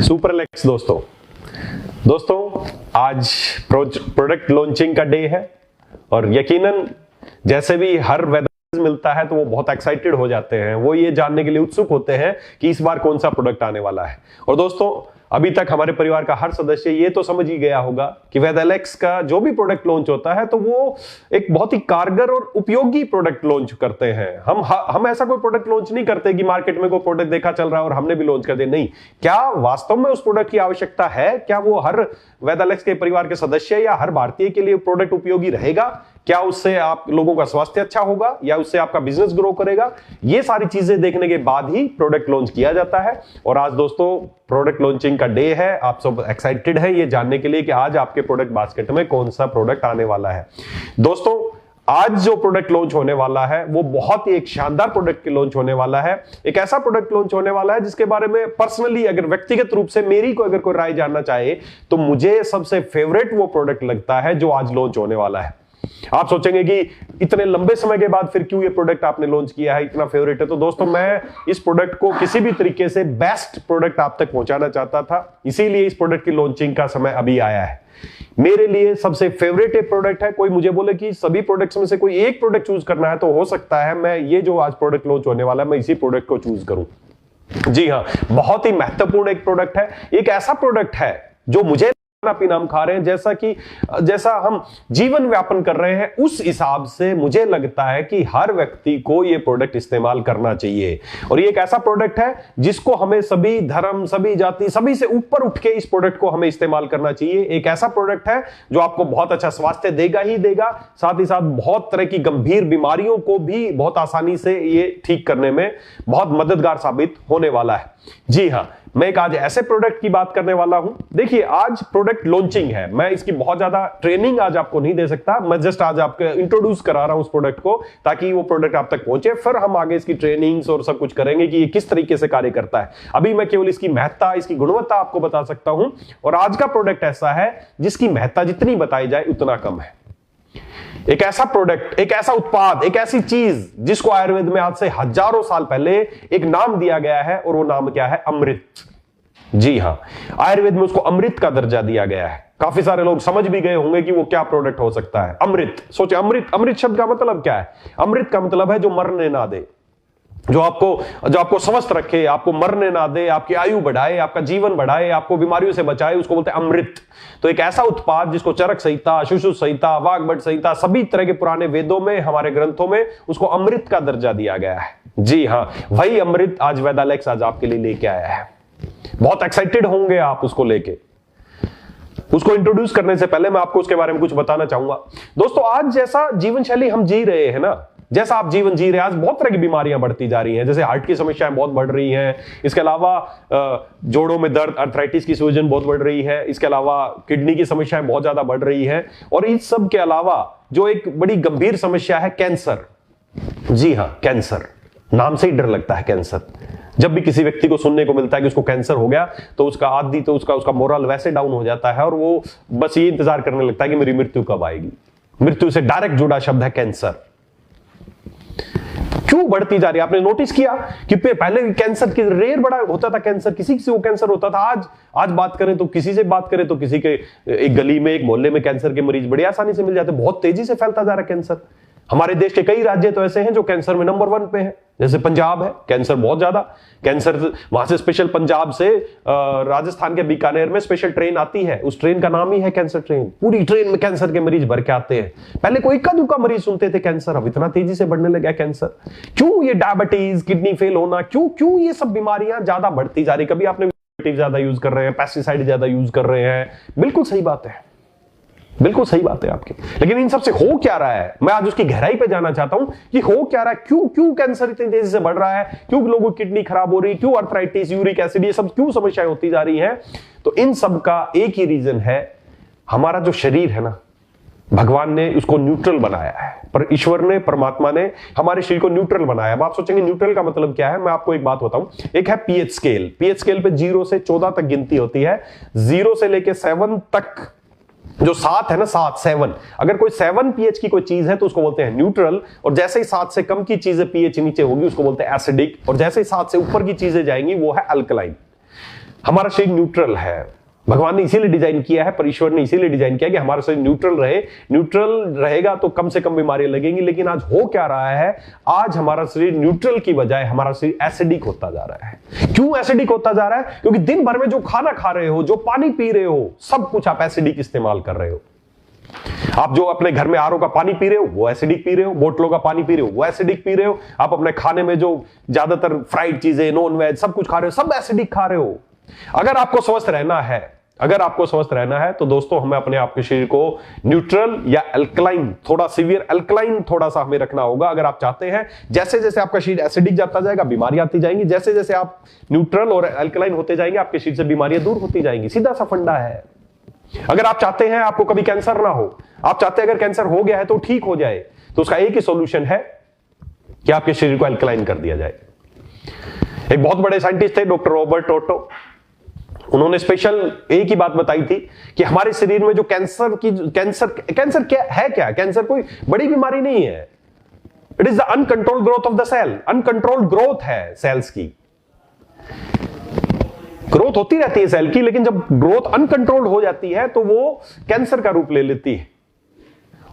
सुपरलेक्स दोस्तों आज product launching का डे है और यकीनन जैसे भी हर वेदर मिलता है तो वो बहुत एक्साइटेड हो जाते हैं। वो ये जानने के लिए उत्सुक होते हैं कि इस बार कौन सा प्रोडक्ट आने वाला है। और दोस्तों अभी तक हमारे परिवार का हर सदस्य ये तो समझ ही गया होगा कि वेदालेक्स का जो भी प्रोडक्ट लॉन्च होता है तो वो एक बहुत ही कारगर और उपयोगी प्रोडक्ट लॉन्च करते हैं। हम ऐसा कोई प्रोडक्ट लॉन्च नहीं करते कि मार्केट में कोई प्रोडक्ट देखा चल रहा है और हमने भी लॉन्च कर दिया। नहीं, क्या वास्तव में उस प्रोडक्ट की आवश्यकता है? क्या वो हर वेदालेक्स के परिवार के सदस्य या हर भारतीय के लिए प्रोडक्ट उपयोगी रहेगा? क्या उससे आप लोगों का स्वास्थ्य अच्छा होगा या उससे आपका बिजनेस ग्रो करेगा? ये सारी चीजें देखने के बाद ही प्रोडक्ट लॉन्च किया जाता है। और आज दोस्तों प्रोडक्ट लॉन्चिंग का डे है। आप सब एक्साइटेड हैं ये जानने के लिए कि आज आपके प्रोडक्ट बास्केट में कौन सा प्रोडक्ट आने वाला है। दोस्तों आज जो प्रोडक्ट लॉन्च होने वाला है वो बहुत ही एक शानदार प्रोडक्ट लॉन्च होने वाला है। एक ऐसा प्रोडक्ट लॉन्च होने वाला है जिसके बारे में पर्सनली अगर व्यक्तिगत रूप से मेरी को अगर कोई राय जानना चाहे तो मुझे सबसे फेवरेट वो प्रोडक्ट लगता है जो आज लॉन्च होने वाला है। आप सोचेंगे कि इतने लंबे समय के बाद फिर क्यों ये प्रोडक्ट आपने लॉन्च किया है, इतना फेवरेट है? तो दोस्तों मैं इस प्रोडक्ट को किसी भी तरीके से बेस्ट प्रोडक्ट आप तक पहुंचाना चाहता था, इसीलिए इस प्रोडक्ट की लॉन्चिंग का समय अभी आया है। मेरे लिए सबसे फेवरेट प्रोडक्ट है। कोई मुझे बोले कि सभी प्रोडक्ट्स में से कोई एक प्रोडक्ट चूज करना है तो हो सकता है मैं ये जो आज प्रोडक्ट लॉन्च होने वाला है मैं इसी प्रोडक्ट को चूज करूं। जी हां, बहुत ही महत्वपूर्ण एक प्रोडक्ट है। एक ऐसा प्रोडक्ट है जो मुझे पीना हम खा रहे हैं, जैसा हम जीवन व्यापन कर रहे हैं, उस हिसाब से मुझे लगता है कि हर व्यक्ति को यह प्रोडक्ट इस्तेमाल करना चाहिए। और ये एक ऐसा प्रोडक्ट है जिसको हमें सभी धर्म, सभी जाति, सभी से ऊपर उठ के इस प्रोडक्ट को हमें इस्तेमाल करना चाहिए। एक ऐसा प्रोडक्ट है जो आपको बहुत अच्छा स्वास्थ्य देगा ही देगा, साथ ही साथ बहुत तरह की गंभीर बीमारियों को भी बहुत आसानी से ये ठीक करने में बहुत मददगार साबित होने वाला है। जी हां, मैं एक आज ऐसे प्रोडक्ट की बात करने वाला हूं। देखिए आज प्रोडक्ट लॉन्चिंग है, मैं इसकी बहुत ज्यादा ट्रेनिंग आज आपको नहीं दे सकता। मैं जस्ट आज आपको इंट्रोड्यूस करा रहा हूं उस प्रोडक्ट को ताकि वो प्रोडक्ट आप तक पहुंचे, फिर हम आगे इसकी ट्रेनिंग्स और सब कुछ करेंगे कि ये किस तरीके से कार्य करता है। अभी मैं केवल इसकी महत्ता, इसकी गुणवत्ता आपको बता सकता हूं। और आज का प्रोडक्ट ऐसा है जिसकी महत्ता जितनी बताई जाए उतना कम है। एक ऐसा प्रोडक्ट, एक ऐसा उत्पाद, एक ऐसी चीज जिसको आयुर्वेद में आज से हजारों साल पहले एक नाम दिया गया है और वो नाम क्या है? अमृत। जी हां, आयुर्वेद में उसको अमृत का दर्जा दिया गया है। काफी सारे लोग समझ भी गए होंगे कि वो क्या प्रोडक्ट हो सकता है। अमृत, सोचे अमृत शब्द का मतलब क्या है? अमृत का मतलब है जो मरने ना दे, जो आपको स्वस्थ रखे, आपको मरने ना दे, आपकी आयु बढ़ाए, आपका जीवन बढ़ाए, आपको बीमारियों से बचाए, उसको बोलते हैं अमृत। तो एक ऐसा उत्पाद जिसको चरक संहिता, सुश्रुत संहिता, वाग्भट संहिता, सभी तरह के पुराने वेदों में, हमारे ग्रंथों में उसको अमृत का दर्जा दिया गया है। जी हां, वही अमृत आज वेदालेक्स आज आपके लिए लेके आया है। बहुत एक्साइटेड होंगे आप उसको लेके। उसको इंट्रोड्यूस करने से पहले मैं आपको उसके बारे में कुछ बताना चाहूंगा। दोस्तों आज जैसा जीवन शैली हम जी रहे हैं ना, जैसा आप जीवन जी रहे हैं, आज बहुत तरह की बीमारियां बढ़ती जा रही हैं। जैसे हार्ट की समस्याएं बहुत बढ़ रही हैं, इसके अलावा जोड़ों में दर्द, अर्थराइटिस की सूजन बहुत बढ़ रही है, इसके अलावा किडनी की समस्याएं बहुत ज्यादा बढ़ रही हैं, और इस सब के अलावा जो एक बड़ी गंभीर समस्या है कैंसर। जी हां, कैंसर, नाम से ही डर लगता है कैंसर। जब भी किसी व्यक्ति को सुनने को मिलता है कि उसको कैंसर हो गया तो उसका मोरल वैसे डाउन हो जाता है और वो बस ये इंतजार करने लगता है कि मेरी मृत्यु कब आएगी। मृत्यु से डायरेक्ट जुड़ा शब्द है कैंसर। क्यों बढ़ती जा रही है? आपने नोटिस किया कि पहले कैंसर की रेयर बड़ा होता था, कैंसर किसी से वो कैंसर होता था। आज बात करें तो किसी से बात करें तो किसी के एक गली में, एक मोहल्ले में कैंसर के मरीज बड़ी आसानी से मिल जाते। बहुत तेजी से फैलता जा रहा है कैंसर। हमारे देश के कई राज्य तो ऐसे हैं जो कैंसर में नंबर 1 पे है। जैसे पंजाब है, कैंसर बहुत ज्यादा, कैंसर वहां से स्पेशल पंजाब से राजस्थान के बीकानेर में स्पेशल ट्रेन आती है, उस ट्रेन का नाम ही है कैंसर ट्रेन। पूरी ट्रेन में कैंसर के मरीज भर के आते हैं। पहले कोई इक्का दुक्का मरीज सुनते थे कैंसर, अब इतना तेजी से बढ़ने लगा कैंसर। क्यों? ये डायबिटीज, किडनी फेल होना, क्यों ये सब बीमारियां ज्यादा बढ़ती जा रही? कभी आपने ज्यादा यूज कर रहे हैं, पेस्टिसाइड ज्यादा यूज कर रहे हैं, बिल्कुल सही बात है, बिल्कुल सही बात है आपकी। लेकिन इन सब से हो क्या रहा है, मैं आज उसकी गहराई पे जाना चाहता हूं कि हो क्या रहा है, क्यों कैंसर इतनी तेजी से बढ़ रहा है, क्यों लोगों की किडनी खराब हो रही, क्यों अर्थराइटिस, यूरिक एसिड, ये सब क्यों समस्याएं होती जा रही हैं? तो इन सब का एक ही रीजन है, हमारा जो शरीर है ना, भगवान ने उसको न्यूट्रल बनाया है। पर ईश्वर ने, परमात्मा ने हमारे शरीर को न्यूट्रल बनाया। अब आप सोचेंगे न्यूट्रल का मतलब क्या है? मैं आपको एक बात बताऊं। एक है पीएच स्केल। पीएच स्केल पे 0 से 14 तक गिनती होती है। 0 से लेके 7 तक, जो 7 है ना, 7 अगर कोई 7 पीएच की कोई चीज है तो उसको बोलते हैं न्यूट्रल। और जैसे ही 7 से कम की चीजें पीएच नीचे होगी उसको बोलते हैं एसिडिक। और जैसे ही 7 से ऊपर की चीजें जाएंगी वो है अल्कलाइन। हमारा शरीर न्यूट्रल है। भगवान ने इसीलिए डिजाइन किया है, परमेश्वर ने इसीलिए डिजाइन किया कि हमारा शरीर न्यूट्रल रहे। न्यूट्रल रहेगा तो कम से कम बीमारियां लगेंगी। लेकिन आज हो क्या रहा है, आज हमारा शरीर न्यूट्रल की बजाय हमारा शरीर एसिडिक होता जा रहा है। क्यों एसिडिक होता जा रहा है? क्योंकि दिन भर में जो खाना खा रहे हो, जो पानी पी रहे हो, सब कुछ आप एसिडिक इस्तेमाल कर रहे हो। आप जो अपने घर में आरओ का पानी पी रहे हो वो एसिडिक पी रहे हो, बोतलों का पानी पी रहे हो वो एसिडिक पी रहे हो। आप अपने खाने में जो ज्यादातर फ्राइड चीजें, नॉन वेज सब कुछ खा रहे हो, सब एसिडिक खा रहे हो। अगर आपको स्वस्थ रहना है, अगर आपको स्वस्थ रहना है तो दोस्तों हमें अपने आप के शरीर को न्यूट्रल या अल्कलाइन, थोड़ा सीवियर अल्कलाइन थोड़ा सा हमें रखना होगा। अगर आप चाहते हैं, जैसे जैसे आपका शरीर एसिडिक जाता जाएगा बीमारियां आती जाएंगी, जैसे जैसे आप न्यूट्रल और अल्कलाइन होते जाएंगे आपके शरीर से बीमारियां दूर होती जाएंगी। सीधा सा फंडा है। अगर आप चाहते हैं आपको कभी कैंसर ना हो, आप चाहते हैं अगर कैंसर हो गया है तो ठीक हो जाए, तो उसका एक ही सॉल्यूशन है कि आपके शरीर को अल्कलाइन कर दिया जाए। एक बहुत बड़े साइंटिस्ट थे डॉक्टर रॉबर्ट ओटो, उन्होंने स्पेशल एक ही बात बताई थी कि हमारे शरीर में जो कैंसर क्या है, क्या कैंसर कोई बड़ी बीमारी नहीं है। It is the uncontrolled growth of the cell. Uncontrolled growth है सेल्स की। ग्रोथ होती रहती है सेल की, लेकिन जब ग्रोथ अनकंट्रोल्ड हो जाती है तो वो कैंसर का रूप ले लेती है।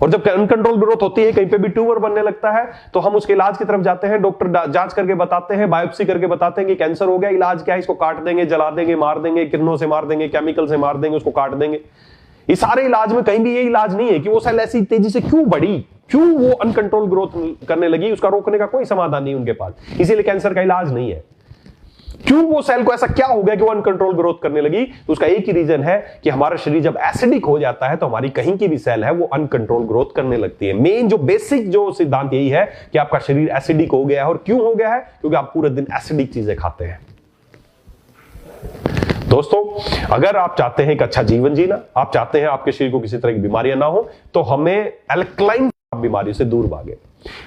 और जब अनकंट्रोल ग्रोथ होती है, कहीं पे भी ट्यूमर बनने लगता है, तो हम उसके इलाज की तरफ जाते हैं। डॉक्टर जांच करके बताते हैं, बायोप्सी करके बताते हैं कि कैंसर हो गया। इलाज क्या है? इसको काट देंगे, जला देंगे, मार देंगे, किरणों से मार देंगे, केमिकल से मार देंगे, उसको काट देंगे। इस सारे इलाज में कहीं भी ये इलाज नहीं है कि वो सेल ऐसी तेजी से क्यों बढ़ी, क्यों वो अनकंट्रोल ग्रोथ करने लगी। उसका रोकने का कोई समाधान नहीं उनके पास, इसीलिए कैंसर का इलाज नहीं है। क्यों वो सेल को ऐसा क्या हो गया कि वो अनकंट्रोल ग्रोथ करने लगी? तो उसका एक ही रीजन है कि हमारा शरीर जब एसिडिक हो जाता है तो हमारी कहीं की भी सेल है वो अनकंट्रोल ग्रोथ करने लगती है। मेन जो बेसिक जो सिद्धांत यही है कि आपका शरीर एसिडिक हो गया है। और क्यों हो गया है? क्योंकि आप पूरे दिन एसिडिक चीजें खाते हैं। दोस्तों, अगर आप चाहते हैं एक अच्छा जीवन जीना, आप चाहते हैं आपके शरीर को किसी तरह की बीमारियां ना हो, तो हमें अल्कलाइन बीमारियों से दूर भागे।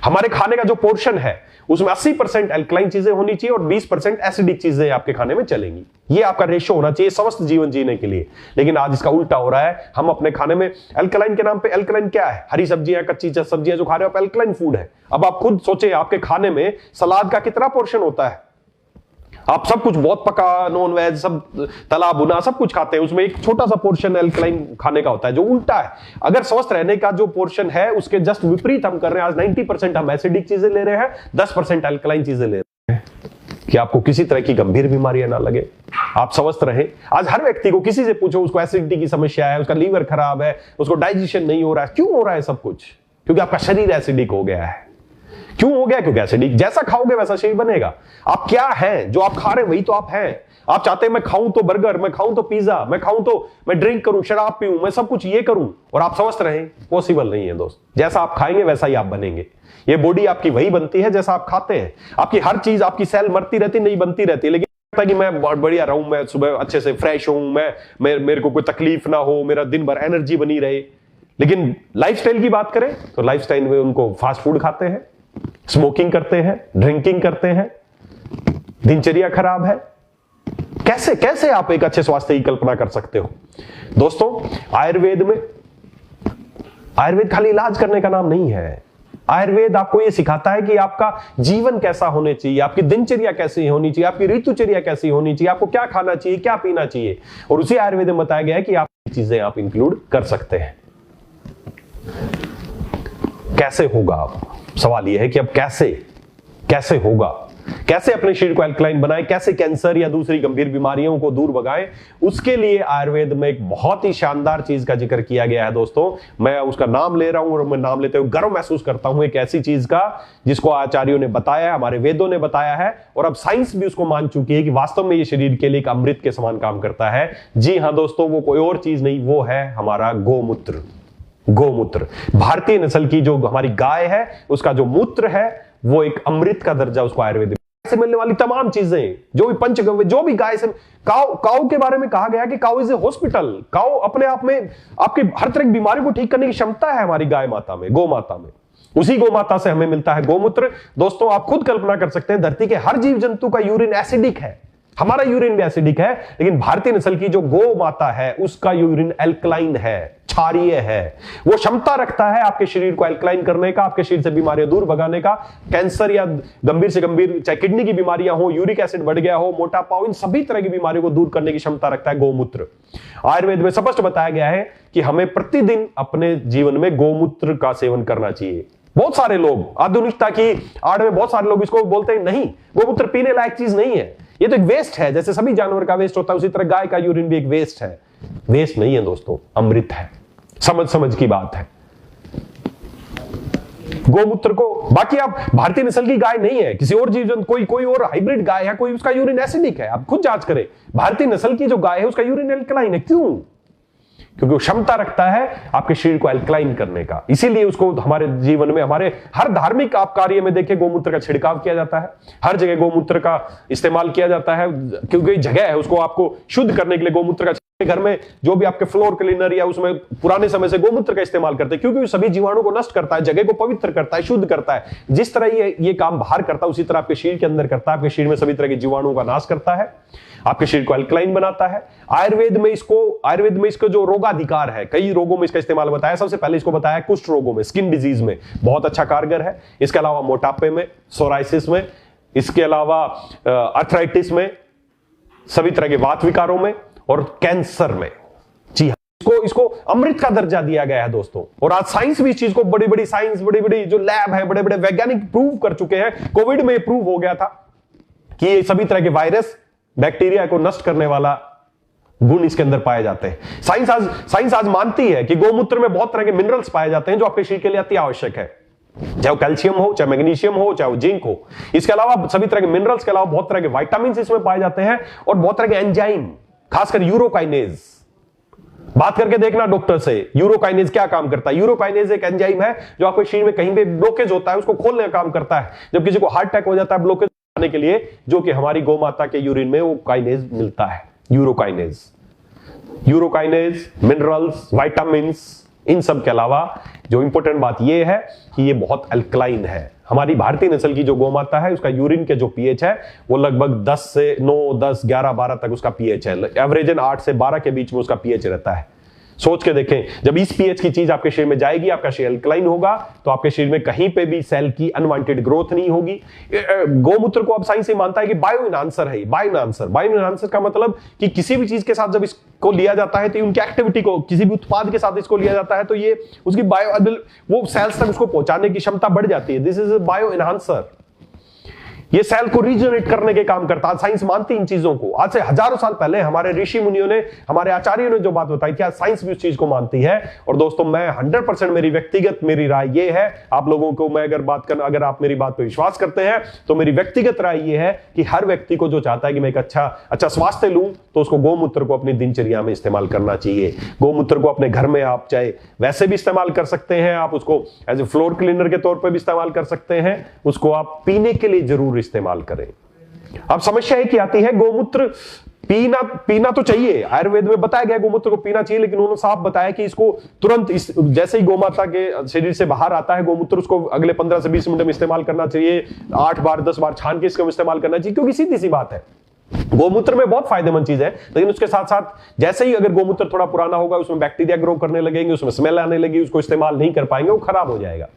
हमारे खाने का जो पोर्शन है उसमें 80% अल्कलाइन चीजें होनी चाहिए और 20% एसिडिक चीजें आपके खाने में चलेंगी। ये आपका रेशियो होना चाहिए स्वस्थ जीवन जीने के लिए। लेकिन आज इसका उल्टा हो रहा है। हम अपने खाने में अल्कलाइन के नाम पे, अल्कलाइन क्या है? हरी सब्जियां, कच्ची सब्जियां जो खा रहे हो आप, अल्कलाइन फूड है। अब आप खुद सोचे आपके खाने में सलाद का कितना पोर्शन होता है? आप सब कुछ बहुत पका, नॉन वेज, सब तला भुना सब कुछ खाते हैं, उसमें एक छोटा सा पोर्शन अल्कलाइन खाने का होता है, जो उल्टा है। अगर स्वस्थ रहने का जो पोर्शन है उसके जस्ट विपरीत हम कर रहे हैं। आज 90% हम एसिडिक चीजें ले रहे हैं, 10% अल्कलाइन चीजें ले रहे हैं कि आपको किसी तरह की गंभीर बीमारियां ना लगे, आप स्वस्थ रहें। आज हर व्यक्ति को किसी से पूछो, उसको एसिडिटी की समस्या है, उसका लीवर खराब है, उसको डाइजेशन नहीं हो रहा है। क्यों हो रहा है सब कुछ? क्योंकि आपका शरीर एसिडिक हो गया है। क्यों हो गया? क्योंकि एसिडिक। जैसा खाओगे वैसा शरीर बनेगा। आप क्या हैं? जो आप खा रहे हैं वही तो आप हैं। आप चाहते हैं मैं खाऊं तो बर्गर, मैं खाऊं तो पिज्जा, मैं खाऊं तो मैं ड्रिंक करूं, शराब पीऊं, मैं सब कुछ ये करूं और आप स्वस्थ रहें। पॉसिबल नहीं है दोस्त। जैसा आप खाएंगे वैसा ही आप बनेंगे। ये बॉडी आपकी वही बनती है जैसा आप खाते हैं। आपकी हर चीज, आपकी सेल मरती रहती नहीं, बनती रहती है। लेकिन कि मैं बहुत बढ़िया रहूं, मैं सुबह अच्छे से फ्रेश हूं, मेरे को कोई तकलीफ ना हो, मेरा दिन भर एनर्जी बनी रहे। लेकिन लाइफस्टाइल की बात करें तो लाइफस्टाइल में उनको फास्ट फूड खाते हैं, स्मोकिंग करते हैं, ड्रिंकिंग करते हैं, दिनचर्या खराब है। कैसे कैसे आप एक अच्छे स्वास्थ्य की कल्पना कर सकते हो? दोस्तों, आयुर्वेद खाली इलाज करने का नाम नहीं है। आयुर्वेद आपको यह सिखाता है कि आपका जीवन कैसा होना चाहिए, आपकी दिनचर्या कैसी होनी चाहिए, आपकी ऋतुचर्या कैसी होनी चाहिए, आपको क्या खाना चाहिए, क्या पीना चाहिए। और उसी आयुर्वेद में बताया गया है कि आप चीजें आप इंक्लूड कर सकते हैं। कैसे होगा? आप सवाल यह है कि अब कैसे होगा, कैसे अपने शरीर को अल्कलाइन बनाए, कैसे कैंसर या दूसरी गंभीर बीमारियों को दूर भगाएं। उसके लिए आयुर्वेद में एक बहुत ही शानदार चीज का जिक्र किया गया है। दोस्तों, मैं उसका नाम ले रहा हूं और मैं नाम लेते हुए गर्व महसूस करता हूं एक ऐसी चीज का जिसको आचार्यों ने बताया, हमारे वेदों ने बताया है और अब साइंस भी उसको मान चुकी है कि वास्तव में ये शरीर के लिए एक अमृत के समान काम करता है। जी हां दोस्तों, वो कोई और चीज नहीं, वो है हमारा गोमूत्र। गोमूत्र, भारतीय नस्ल की जो हमारी गाय है उसका जो मूत्र है वो एक अमृत का दर्जा उसको आयुर्वेद से मिलने वाली तमाम चीजें, जो भी पंचगव्य, जो भी गाय से, काऊ के बारे में कहा गया कि काऊ इज ए हॉस्पिटल। काऊ अपने आप में आपकी हर तरह की बीमारी को ठीक करने की क्षमता है हमारी गाय माता में, गौ माता में। उसी गौ माता से हमें मिलता है गोमूत्र। दोस्तों, आप खुद कल्पना कर सकते हैं, धरती के हर जीव जंतु का यूरिन एसिडिक है। हमारा यूरिन भी एसिडिक है, लेकिन भारतीय नस्ल की जो गौ माता है उसका यूरिन एल्कलाइन है, क्षारीय है। वो क्षमता रखता है आपके शरीर को एल्कलाइन करने का, आपके शरीर से बीमारियां दूर भगाने का। कैंसर या गंभीर से गंभीर चाहे किडनी की बीमारियां हो, यूरिक एसिड बढ़ गया हो, मोटापा हो, इन सभी तरह की बीमारियों को दूर करने की क्षमता रखता है गौमूत्र। आयुर्वेद में स्पष्ट बताया गया है कि हमें प्रतिदिन अपने जीवन में गौमूत्र का सेवन करना चाहिए। बहुत सारे लोग आधुनिकता की आड़ में बहुत सारे लोग इसको बोलते हैं नहीं, गौमूत्र पीने लायक चीज नहीं है, ये तो एक वेस्ट है। जैसे सभी जानवर का वेस्ट होता है उसी तरह गाय का यूरिन भी एक वेस्ट है। वेस्ट नहीं है दोस्तों, अमृत है। समझ की बात है। गोमूत्र को, बाकी आप भारतीय नस्ल की गाय नहीं है, किसी और जीव जंतु कोई और हाइब्रिड गाय है, कोई उसका यूरिन एसिडिक है, आप खुद जांच करें। भारतीय नस्ल की जो गाय है उसका यूरिन एल्कलाइन है। क्यों? क्योंकि वो क्षमता रखता है आपके शरीर को एल्कलाइन करने का। इसीलिए उसको हमारे जीवन में, हमारे हर धार्मिक आप कार्य में देखिए गोमूत्र का छिड़काव किया जाता है, हर जगह गोमूत्र का इस्तेमाल किया जाता है, क्योंकि जगह है उसको आपको शुद्ध करने के लिए गोमूत्र का। घर में जो भी आपके फ्लोर क्लीनर या उसमें पुराने समय से गोमूत्र का इस्तेमाल करते हैं, क्योंकि सभी जीवाणु को नष्ट करता है, जगह को पवित्र करता है, शुद्ध करता है। जिस तरह ये काम बाहर करता है उसी तरह आपके शरीर के अंदर करता है, आपके शरीर में सभी तरह के जीवाणुओं का नाश करता है, आपके शरीर को अल्कलाइन बनाता है। आयुर्वेद में इसको जो रोगाधिकार है, कई रोगों में इसका इस्तेमाल बताया। सबसे पहले इसको बताया कुष्ठ रोगों में, स्किन डिजीज में बहुत अच्छा कारगर है। इसके अलावा मोटापे में, सोराइसिस में, इसके अलावा अर्थराइटिस में, सभी तरह के वात विकारों में और कैंसर में। जी हाँ, इसको अमृत का दर्जा दिया गया है दोस्तों। और आज साइंस भी इस चीज को, बड़ी बड़ी जो लैब है, बड़े बड़े वैज्ञानिक प्रूव कर चुके हैं। कोविड में प्रूव हो गया था कि ये सभी तरह के वायरस, बैक्टीरिया को नष्ट करने वाला गुण इसके अंदर पाए जाते हैं। साइंस आज मानती है कि गोमूत्र में बहुत तरह के मिनरल्स पाए जाते हैं जो आपके शरीर के लिए अति आवश्यक है, चाहे वो कैल्शियम हो, चाहे मैग्नीशियम हो, चाहे वो जिंक हो। इसके अलावा सभी तरह के मिनरल्स के अलावा बहुत तरह के विटामिन इसमें पाए जाते हैं और बहुत तरह के एंजाइम, खासकर यूरोकाइनेज। बात करके देखना डॉक्टर से, यूरोकाइनेज क्या काम करता है। यूरोकाइनेज एक एंजाइम है जो आपके शरीर में कहीं पे ब्लॉकेज होता है उसको खोलने का काम करता है। जब किसी को हार्ट अटैक हो जाता है ब्लॉकेज आने के लिए, जो कि हमारी गौ माता के यूरिन में वो काइनेज मिलता है, यूरोकाइनेज। मिनरल्स, विटामिन्स, इन सब के अलावा जो इंपॉर्टेंट बात यह है कि ये बहुत अल्कलाइन है। हमारी भारतीय नस्ल की जो गौ माता है उसका यूरिन के जो पीएच है वो लगभग 10 से 9, 10, 11, 12 तक उसका पीएच है। एवरेजन 8 से 12 के बीच में उसका पीएच रहता है। सोच के देखें, जब इस पीएच की चीज आपके शरीर में जाएगी, आपका शरीर अल्कलाइन होगा, तो आपके शरीर में कहीं पे भी सेल की अनवांटेड ग्रोथ नहीं होगी। गोमूत्र को अब साइंस से मानता है कि बायो इनहांसर है। बायो इनहांसर का मतलब कि किसी भी चीज के साथ जब इसको लिया जाता है तो उनकी एक्टिविटी को, किसी भी उत्पाद के साथ इसको लिया जाता है तो ये उसकी वो सेल्स तक उसको पहुंचाने की क्षमता बढ़ जाती है। This is a bio enhancer. ये सेल को रीजनरेट करने के काम करता है। साइंस मानती इन चीजों को। आज से हजारों साल पहले हमारे ऋषि मुनियों ने, हमारे आचार्यों ने जो बात बताई थी, आज साइंस भी उस चीज को मानती है। और दोस्तों, मैं 100% मेरी राय ये है, आप लोगों को मैं अगर आप मेरी बात पर विश्वास करते हैं तो मेरी व्यक्तिगत राय ये है कि हर व्यक्ति को जो चाहता है कि मैं एक अच्छा स्वास्थ्य लूं तो उसको गोमूत्र को अपनी दिनचर्या में इस्तेमाल करना चाहिए। गोमूत्र को अपने घर में आप चाहे वैसे भी इस्तेमाल कर सकते हैं, आप उसको एज ए फ्लोर क्लीनर के तौर पर भी इस्तेमाल कर सकते हैं, उसको आप पीने के लिए जरूर इस्तेमाल करें। अब समस्या एक ही आती है, गोमूत्र पीना तो चाहिए, आयुर्वेद में बताया गया गोमूत्र को पीना चाहिए, लेकिन उन्होंने साफ बताया कि इसको तुरंत जैसे ही गोमाता के शरीर से बाहर आता है गोमूत्र, उसको अगले 15 से 20 मिनट में इस्तेमाल करना चाहिए। 8 बार 10 बार छान के इसको इस्तेमाल करना चाहिए, क्योंकि सीधी सी बात है, गोमूत्र में बहुत फायदेमंद चीज है। लेकिन उसके साथ साथ जैसे ही अगर गोमूत्र थोड़ा पुराना होगा, उसमें बैक्टीरिया ग्रो करने लगेंगे, उसमें स्मेल आने लगेगी, उसको इस्तेमाल नहीं कर पाएंगे, वो खराब हो जाएगा।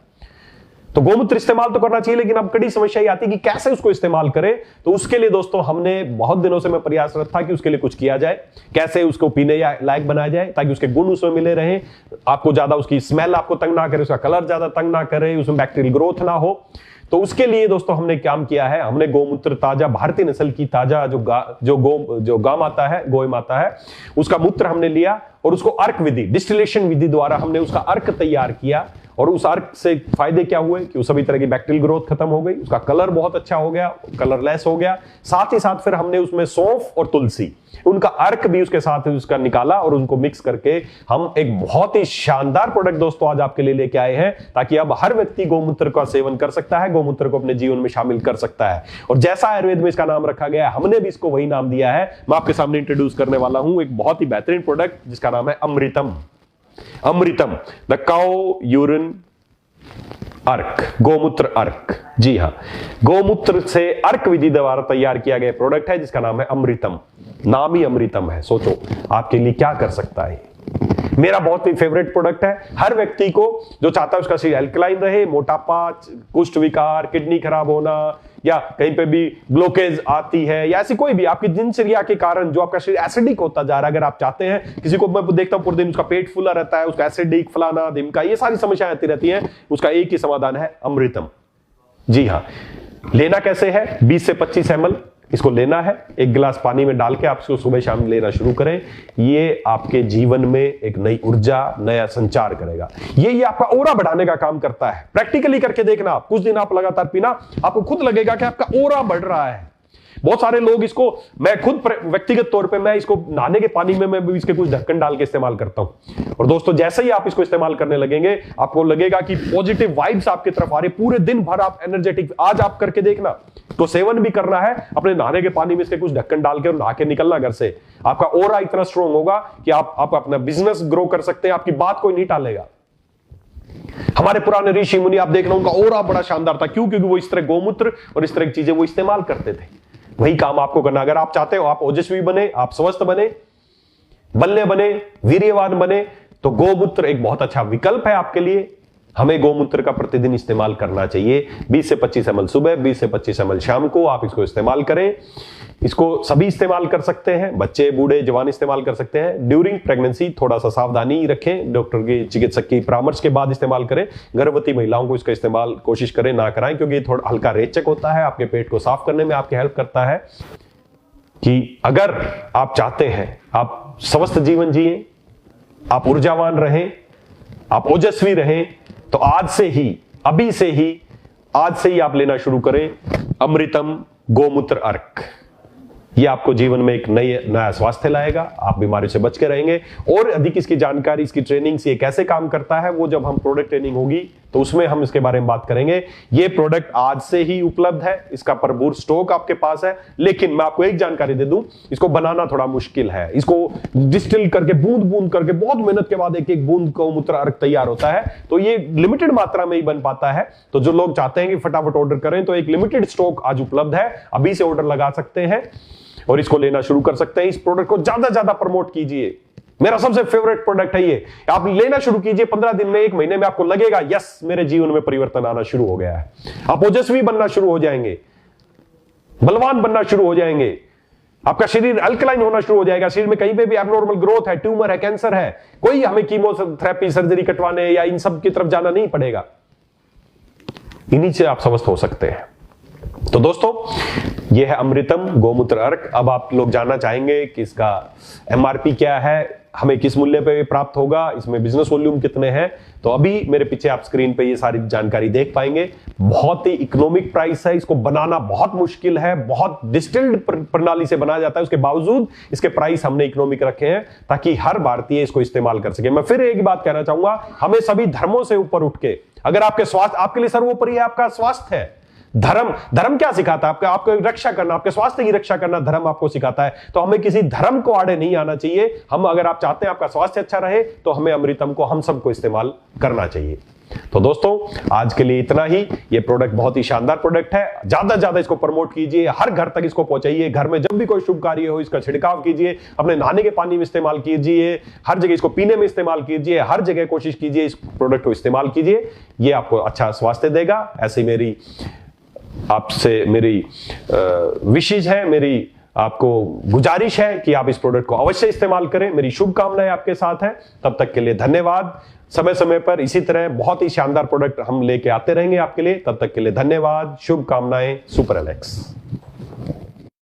तो गोमूत्र इस्तेमाल तो करना चाहिए, लेकिन अब कड़ी समस्या ये आती है कि कैसे उसको इस्तेमाल करें। तो उसके लिए दोस्तों हमने बहुत दिनों से मैं प्रयासरत था कि उसके लिए कुछ किया जाए, कैसे उसको पीने लायक बनाया जाए ताकि उसके गुण उसमें मिले रहें, आपको ज्यादा उसकी स्मेल आपको तंग ना करे, उसका कलर ज्यादा तंग ना करे, उसमें बैक्टीरियल ग्रोथ ना हो। तो उसके लिए दोस्तों हमने काम किया है, हमने गोमूत्र ताजा, भारतीय नस्ल की ताजा जो गाय माता है, गौ माता है, उसका मूत्र हमने लिया और उसको अर्क विधि, डिस्टिलेशन विधि द्वारा हमने उसका अर्क तैयार किया। और उस अर्क से फायदे क्या हुए कि सभी तरह की बैक्टीरियल ग्रोथ खत्म हो गई, उसका कलर बहुत अच्छा हो गया, कलरलेस हो गया। साथ ही साथ फिर हमने उसमें सौंफ और तुलसी, उनका अर्क भी उसके साथ उसका निकाला और उनको मिक्स करके हम एक बहुत ही शानदार प्रोडक्ट दोस्तों आज आपके लिए लेके आए हैं, ताकि अब हर व्यक्ति गोमूत्र का सेवन कर सकता है, गोमूत्र को अपने जीवन में शामिल कर सकता है। और जैसा आयुर्वेद में इसका नाम रखा गया है, हमने भी इसको वही नाम दिया है। मैं आपके सामने इंट्रोड्यूस करने वाला हूं एक बहुत ही बेहतरीन प्रोडक्ट जिसका नाम है अमृतम। द काउ यूरिन अर्क, गोमूत्र अर्क। जी हां, गोमूत्र से अर्क विधि द्वारा तैयार किया गया प्रोडक्ट है जिसका नाम है अमृतम। नाम ही अमृतम है, सोचो आपके लिए क्या कर सकता है। मेरा बहुत ही फेवरेट प्रोडक्ट है। हर व्यक्ति को जो चाहता है उसका शरीर अल्कलाइन रहे, मोटापा, कुष्ठ विकार, किडनी खराब होना या कहीं पे भी ब्लॉकेज आती है या ऐसी कोई भी आपकी दिनचर्या के कारण जो आपका शरीर एसिडिक होता जा रहा है, अगर आप चाहते हैं, किसी को मैं देखता हूं पूरे दिन उसका पेट फूला रहता है, उसका एसिडिक फलाना ढिमका, ये सारी समस्याएं आती रहती हैं, उसका एक ही समाधान है अमृतम। जी हां, लेना कैसे है? 20 से 25 ml इसको लेना है, एक गिलास पानी में डाल के आप इसको सुबह शाम लेना शुरू करें। ये आपके जीवन में एक नई ऊर्जा, नया संचार करेगा। ये आपका ऑरा बढ़ाने का काम करता है। प्रैक्टिकली करके देखना आप, कुछ दिन आप लगातार पीना, आपको खुद लगेगा कि आपका ऑरा बढ़ रहा है। बहुत सारे लोग इसको, मैं खुद व्यक्तिगत तौर पे मैं इसको नहाने के पानी में मैं भी इसके कुछ ढक्कन डाल के इस्तेमाल करता हूं। और दोस्तों जैसे ही आप इसको इस्तेमाल करने लगेंगे आपको लगेगा कि पॉजिटिव वाइब्स आपकी तरफ आ रही, पूरे दिन भर आप एनर्जेटिक। आज आप करके देखना, तो सेवन भी करना है, अपने नहाने के पानी में इसके कुछ ढक्कन डाल के और नहा के निकलना घर से। आपका ऑरा इतना स्ट्रांग होगा कि आप अपना बिजनेस ग्रो कर सकते हैं, आपकी बात कोई नहीं टालेगा। हमारे पुराने ऋषि मुनि आप देखना, उनका ऑरा बड़ा शानदार था। क्यों? क्योंकि वो इस तरह गोमूत्र और इस तरह की चीजें वो इस्तेमाल करते थे। वही काम आपको करना। अगर आप चाहते हो आप ओजस्वी बने, आप स्वस्थ बने, बल्ले बने, वीर्यवान बने, तो गोमूत्र एक बहुत अच्छा विकल्प है आपके लिए। हमें गोमूत्र का प्रतिदिन इस्तेमाल करना चाहिए। 20 से 25 ml सुबह, 20 से 25 ml शाम को आप इसको इस्तेमाल करें। इसको सभी इस्तेमाल कर सकते हैं, बच्चे, बूढ़े, जवान इस्तेमाल कर सकते हैं। ड्यूरिंग प्रेगनेंसी थोड़ा सा सावधानी रखें, डॉक्टर के, चिकित्सक की परामर्श के बाद इस्तेमाल करें। गर्भवती महिलाओं को इसका इस्तेमाल कोशिश करें ना कराएं, क्योंकि ये थोड़ा हल्का रेचक होता है, आपके पेट को साफ करने में आपकी हेल्प करता है। कि अगर आप चाहते हैं आप स्वस्थ जीवन जिए, आप ऊर्जावान रहें, आप ओजस्वी रहें, तो आज से ही, अभी से ही, आज से ही आप लेना शुरू करें अमृतम गोमूत्र अर्क। ये आपको जीवन में एक नया स्वास्थ्य लाएगा, आप बीमारी से बच के रहेंगे। और अधिक इसकी जानकारी, इसकी ट्रेनिंग से ये कैसे काम करता है, वो जब हम प्रोडक्ट ट्रेनिंग होगी तो उसमें हम इसके बारे में बात करेंगे। ये प्रोडक्ट आज से ही उपलब्ध है, इसका भरपूर स्टॉक आपके पास है। लेकिन मैं आपको एक जानकारी दे दूं, इसको बनाना थोड़ा मुश्किल है। इसको डिस्टिल करके, बूंद बूंद करके, बहुत मेहनत के बाद एक एक बूंद गोमूत्र अर्क तैयार होता है। तो ये लिमिटेड मात्रा में ही बन पाता है। तो जो लोग चाहते हैं कि फटाफट ऑर्डर करें, तो एक लिमिटेड स्टॉक आज उपलब्ध है, अभी से ऑर्डर लगा सकते हैं और इसको लेना शुरू कर सकते हैं। इस प्रोडक्ट को ज्यादा प्रमोट कीजिए। मेरा सबसे फेवरेट प्रोडक्ट है ये। आप लेना शुरू कीजिए, 15 दिन में, 1 महीने में आपको लगेगा यस, मेरे जीवन में परिवर्तन आना शुरू हो गया है। आप ओजस्वी बनना शुरू हो जाएंगे, बलवान बनना शुरू हो जाएंगे, आपका शरीर अल्कलाइन होना शुरू हो जाएगा। शरीर में कहीं पे भी एबनॉर्मल ग्रोथ है, ट्यूमर है, कैंसर है, कोई हमें कीमोथेरेपी, सर्जरी कटवाने या इन सब की तरफ जाना नहीं पड़ेगा। इन्हीं से आप स्वस्थ हो सकते हैं। तो दोस्तों यह है अमृतम गोमूत्र अर्क। अब आप लोग जानना चाहेंगे कि इसका एमआरपी क्या है, हमें किस मूल्य पे प्राप्त होगा, इसमें बिजनेस वॉल्यूम कितने हैं। तो अभी मेरे पीछे आप स्क्रीन पे ये सारी जानकारी देख पाएंगे। बहुत ही इकोनॉमिक प्राइस है, इसको बनाना बहुत मुश्किल है, बहुत डिस्टिल्ड प्रणाली से बनाया जाता है, उसके बावजूद इसके प्राइस हमने इकोनॉमिक रखे हैं ताकि हर भारतीय इसको इस्तेमाल कर सके। मैं फिर एक बात कहना चाहूंगा, हमें सभी धर्मों से ऊपर उठ के, अगर आपके स्वास्थ्य, आपके लिए सर्वोपरि है आपका स्वास्थ्य है। धर्म क्या सिखाता है? आपको रक्षा करना, आपके स्वास्थ्य की रक्षा करना धर्म आपको सिखाता है। तो हमें किसी धर्म को आड़े नहीं आना चाहिए। हम, अगर आप चाहते हैं आपका स्वास्थ्य अच्छा रहे, तो हमें अमृतम को हम सबको इस्तेमाल करना चाहिए। तो दोस्तों आज के लिए इतना ही। ये प्रोडक्ट बहुत ही शानदार प्रोडक्ट है, ज्यादा इसको प्रमोट कीजिए, हर घर तक इसको पहुंचाइए। घर में जब भी कोई शुभ कार्य हो इसका छिड़काव कीजिए, अपने नहाने के पानी में इस्तेमाल कीजिए, हर जगह इसको पीने में इस्तेमाल कीजिए, हर जगह कोशिश कीजिए इस प्रोडक्ट को इस्तेमाल कीजिए। ये आपको अच्छा स्वास्थ्य देगा। ऐसी मेरी आपसे मेरी विशेष है, मेरी आपको गुजारिश है कि आप इस प्रोडक्ट को अवश्य इस्तेमाल करें। मेरी शुभकामनाएं आपके साथ हैं। तब तक के लिए धन्यवाद। समय समय पर इसी तरह बहुत ही शानदार प्रोडक्ट हम लेके आते रहेंगे आपके लिए। तब तक के लिए धन्यवाद, शुभकामनाएं। Super Alex.